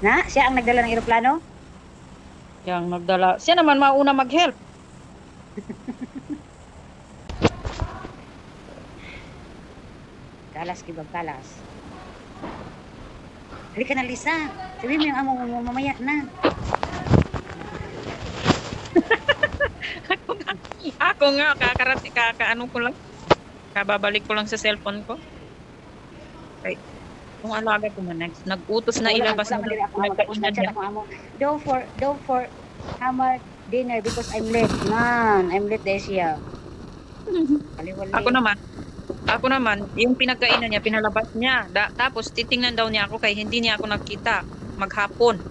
Na? Siya ang nagdala ng eroplano? Yang nagdala. Siya naman mauna mag-help. Kalas, kibag kalas. Halika na, Lisa. Sabihin mo yung amo mo mamaya na. Ako nga, kakaano ko lang. Kababalik ko lang sa cellphone ko. Okay. Kung alaga ko man, nag-utos na ilabas Wala na man din ako amo. Tapos nagkainan nag-chat niya. ako amo. Go for Hammer dinner because I'm late. Man, I'm late dahil siya. Kaliwali. Ako naman, yung pinagkainan niya, pinalabas niya. Tapos titingnan daw niya ako kay hindi niya ako nakita maghapon.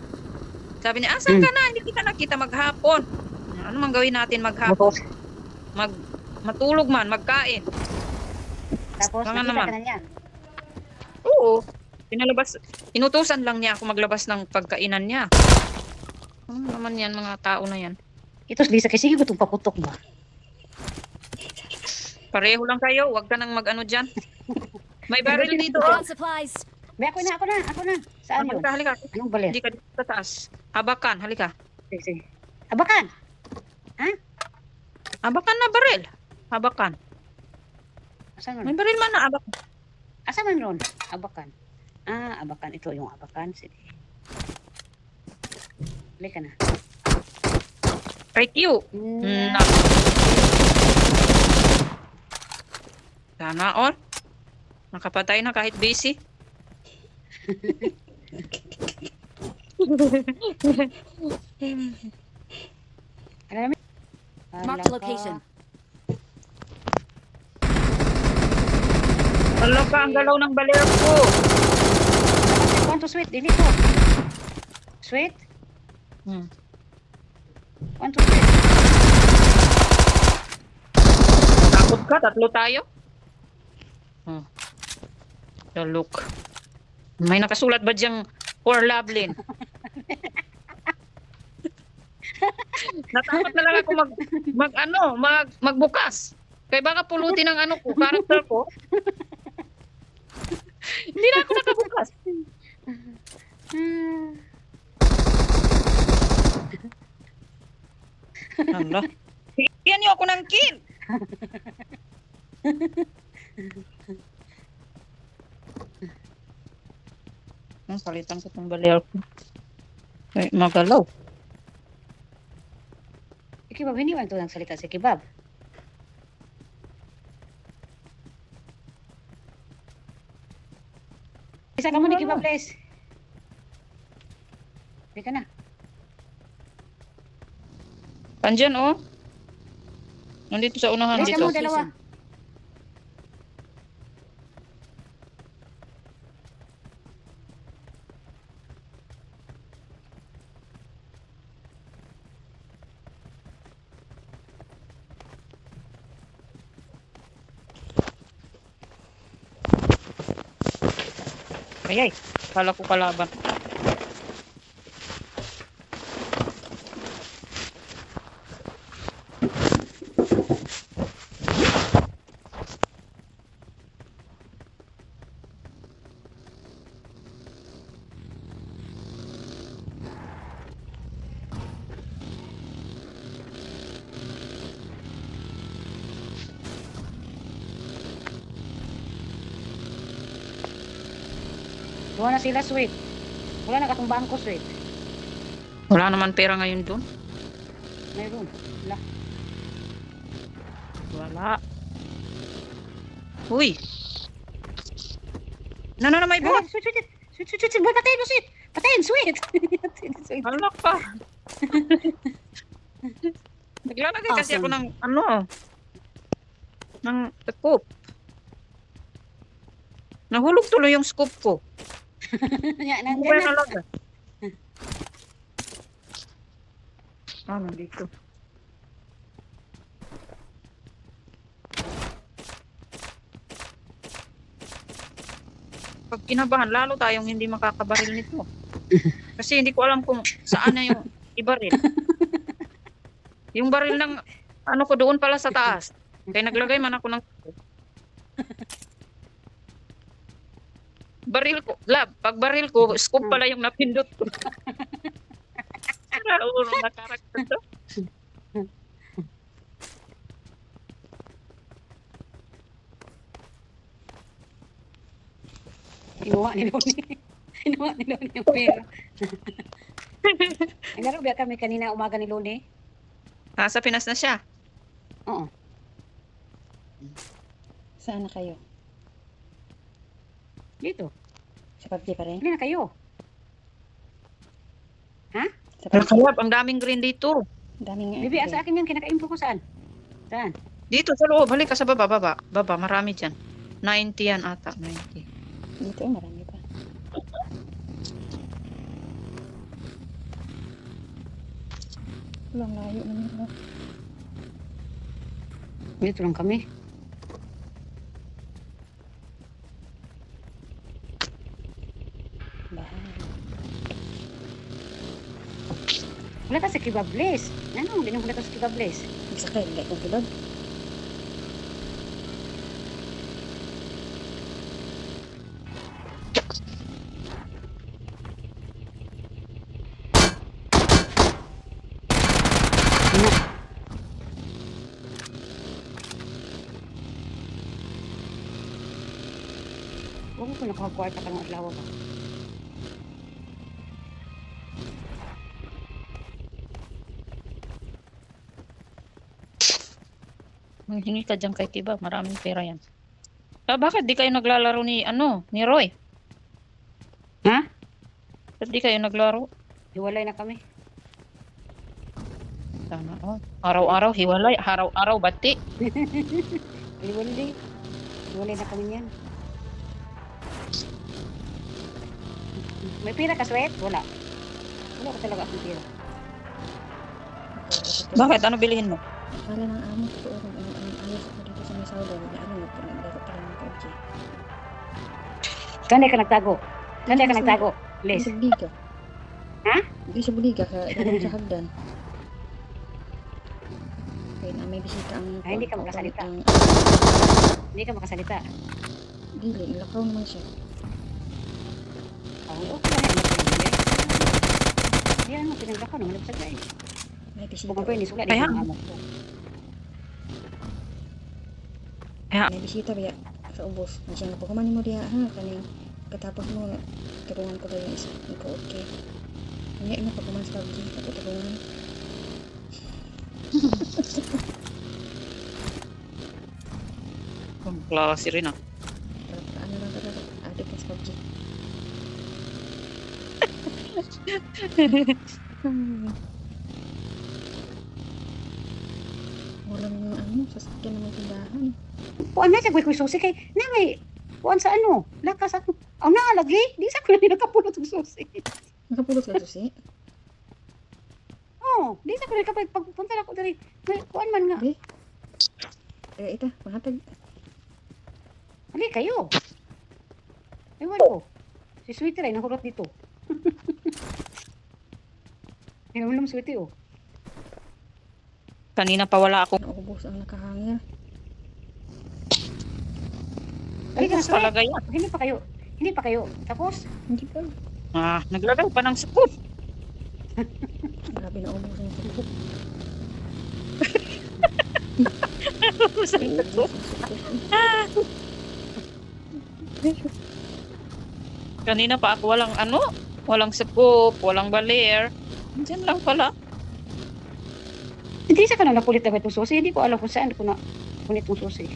Sabi niya, asan ka na? Hindi kita nakita maghapon. Ano man gawin natin maghapon? Matulog man, magkain. Tapos Mga nakita naman. ka na niya. Oo. Inutusan lang niya ako maglabas ng pagkainan niya. Ano naman yan, mga tao na yan? Ito, Lisa, kasi sige ko itong paputok ba? Pareho lang kayo, wag ka nang mag-ano dyan. May baril dito. Got supplies. May ako na. Saan yun? Halika. Anong baler? Hindi ka dito sa taas. Abakan, halika. Sige. Abakan! Abakan na baril. Abakan. Asan May ron? baril man na abakan. Asan man ron? Abakan. Abakan. Ito yung abakan. Sige. Halika na. IQ. Na. Sana all. Nakapatay na kahit busy. Alam mo? Mark the location. Wala ka ang galaw ng baler ko. Want to sweet? Dili ko. Sweet? Want to sweet? Takot ka? Tatlo tayo? The look. May nakasulat ba diyang for Lovelyn? Natakot na lang ako magbukas. Kaya baka pulutin ang ano ko, character ko. Hindi na ako nakabukas. Ano? Bigyan niyo ako ng kill. Palitan ko itong baler ko. Ay, magalaw. Kibab, hindi man ito ng salita si Kibab. Isa ka mo ni Kibab, please. Hindi ka na. Andyan, oh. Nandito sa unahan Please ka dito. mo, dalawa. Ay, kala ko kalaban. Duwa na sila, sweet. Wala na katong bangko, sweet. Wala naman pera ngayon doon. Mayroon. Wala. Wala. Uy. Na may bot. Sweet. Boy, patayin mo, sweet. Patayin, sweet. Sweet. Hala ka. Naglalagay kasi ako ng ng scoop. Nahulog tuloy yung scoop ko. Yan, Ano nandyan ba na. talaga? Nandito. Pag kinabahan, lalo tayong hindi makakabaril nito. Kasi hindi ko alam kung saan na yung ibaril. Yung baril ng ano ko doon pala sa taas. Kaya naglagay man ako ng baril ko, lab, pag baril ko, scoop pala yung napindot ko. Ulo na karakter to. Inuwa ni Loni. Inuwa ni Loni yung pera. Naglaro ba kami kanina umaga ni Loni? Sa Pinas na siya. Oo. Saan na kayo? Dito. Sa PUBG pa rin? Hindi na kayo. Sa PUBG? Nakalab, ang daming green dito. Daming nga. Bibi, sa akin yan, kinaka-info ko saan? Saan? Dito sa loob, balik ka sa baba, baba, marami dyan. 90 yan ata, 90. Dito, marami pa. Walang layo naman ako. Dito lang kami. Bahay. Wala ka sa Kibables. Ano? Hindi nang wala ka sa Kibables. Sakay, hindi akong tulog. Huwag ko nakakwarta ka ng adlaw ba? Hingi ka dyan kay Kiba, maraming pera yan. Bakit di kayo naglalaro ni Roy? Ha? Bakit di kayo naglaro? Hiwalay na kami. Sana, araw-araw, hiwalay, araw-araw, bati. Hiwalay. Hiwalay na kami yan. May pira ka, Sweat? Wala. Wala ka talaga akong pira. Bakit? Ano bilihin mo? Akala ng amo ko ang ayos ako dito sa may sawda. Wala ano, naglaro pa rin ng PUBG. Saan ka nagtago? Saan ka nagtago? Hindi Les. sa buliga. Ha? Hindi sa buliga, dalam sa hagdan. Kaya na may bisita ang... Ay, hindi ka makasalita. ang- Hindi ka makasalita. Dili, ilakaw naman siya. Oh, okay na yan. Yan, pinagdaka naman nagsagay. May bisita. Kung pwede, wala Kaya- din ang amo ko. May bisita ba sa ubos. Siya nga, pagkumanin mo diya, ha? Kaning katapos mo, tulungan ko daw yung isa. Ikaw, okay. Hindi na pagkuman sa PUBG. Ako tulungan. Klase rin ah. Ano lang talaga. Adik ka sa PUBG. Walang yung sasakyan na may tindahan. Kuan na siya, kuy susi kay, na may, kuan sa ano, lakas ako. Ang naalagi, di sa ko na nakapulot ng susi. Nakapulot ka susi? Oh, di sa ko na kapag pagpunta na ako dari, may kuan man nga. Be? Ita, pangatag. Hali kayo. Ewan ko. Si Sweetie ay nahurot dito. Hinamlam Sweetie oh. Kanina pa wala akong Naubos ang nakahangir. Ay, ubos sorry. talaga yan. Hindi pa kayo. Hindi pa kayo. Tapos, Hindi pa. Naglagay pa ng scoop. Grabe na ubos ang sukok. Kanina pa ako walang scoop, walang baler. Diyan lang pala. hindi sa kanang napulit na itong susi. Hindi ko alam kung saan ko na punit itong susi.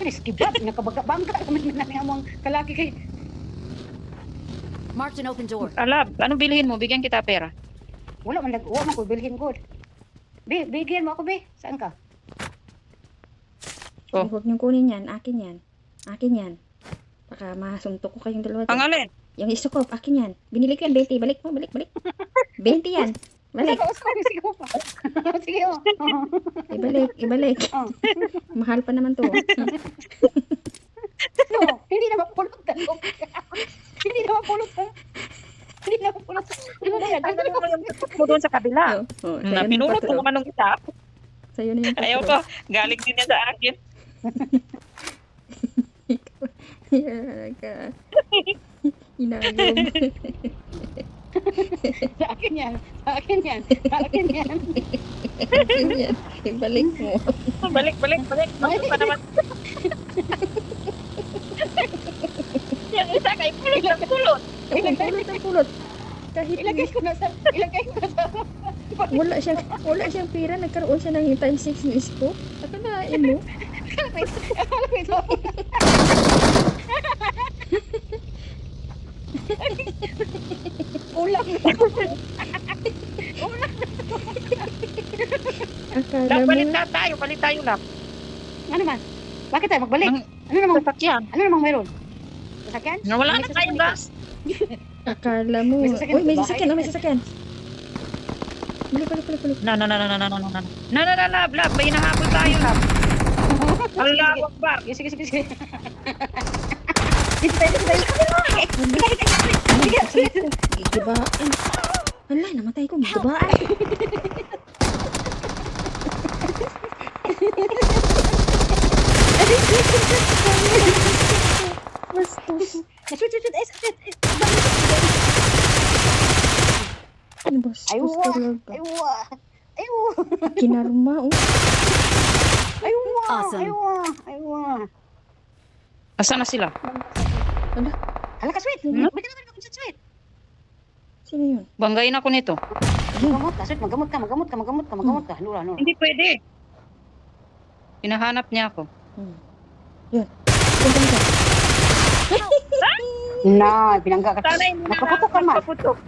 Alis, kibab. Nakabangga. Kami na among kalaki kay... Marked an open door. Alab, anong bilhin mo? Bigyan kita pera. Wala man ko bilhin good. Be, bigyan mo ako, be. Saan ka? Oh. Huwag niyong kunin yan. Akin yan. Akin yan. Baka masuntok ko kayong dalawa. Ang alin? Yung isukop, akin yan. Binili ko yan, 20. Balik mo, balik. 20 yan. Balik. Sige mo pa. Sige mo. Ibalik. Oh. Mahal pa naman to. No, hindi na mapulot. Hindi na mapulot. Hindi na mapulot. Tanggalin mo yung scoop mo doon sa kabila. Oh, Na pinulot mo naman ng isa. Sa'yo na yung Ayaw ko. Galing din yan sa akin. Ka. Inagom. Sa akin yan. Sa akin yan. Sa akin yan. Yan. Ibalik mo. Balik. Bakit pa naman? Yung isa kay pulot ng pulot. Ang pulot. Kahit Ilagay ko na sa... wala siyang pera, nagkaroon siya ng times 6 na scope. Akalain mo. Akala ko ito. Ulang. Akala mo. Balik tayo lang. Ano man? Bakit tayo magbalik? Ano namang... Sasakyan. Ano namang meron? Sasakyan? Nawala na May tayong sasakyan gas. Akala mo. May sasakyan Uy, may sa bahay. sasakyan. May sasakyan. Balik. No. Blab, may hinahabol tayo, Lab. Allahu Akbar. Sige. Dito tayo. Sige. Gigibaan. Hala, namatay ko. Gigibaan. Bastos. Shoot. Ano bastos Aywa. talaga. Aywa. Kinarma, oh. Awesome. Aywa. Asan na sila? Hala ka, sweet. Hmm? Ba't ka naman ako sweet? Sino yun? Banggain ako nito. Magamot ka, sweet. Magamot ka. Nura. Hindi pwede. Hinahanap niya ako. Yan. Punta ka. Na, binangga ka. Sana hindi na Nakaputok ka, man. Nakaputok.